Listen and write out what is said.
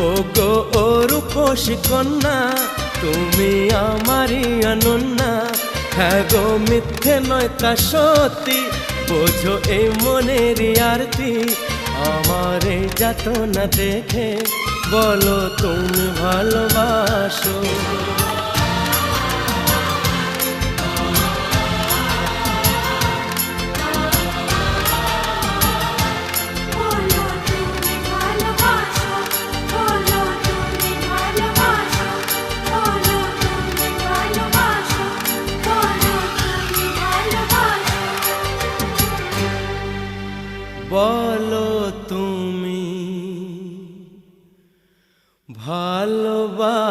ও গো ও রূপসী কন্যা, তুমি আমারই অনন্যা। হ্যাঁ গো মিথ্যে নয় তা সত্যি, বোঝো এই মনেরই আরতি। আমার এই যাতনা দেখে বলো তুমি ভালোবাসো। বলো তুমি ভালোবাসো।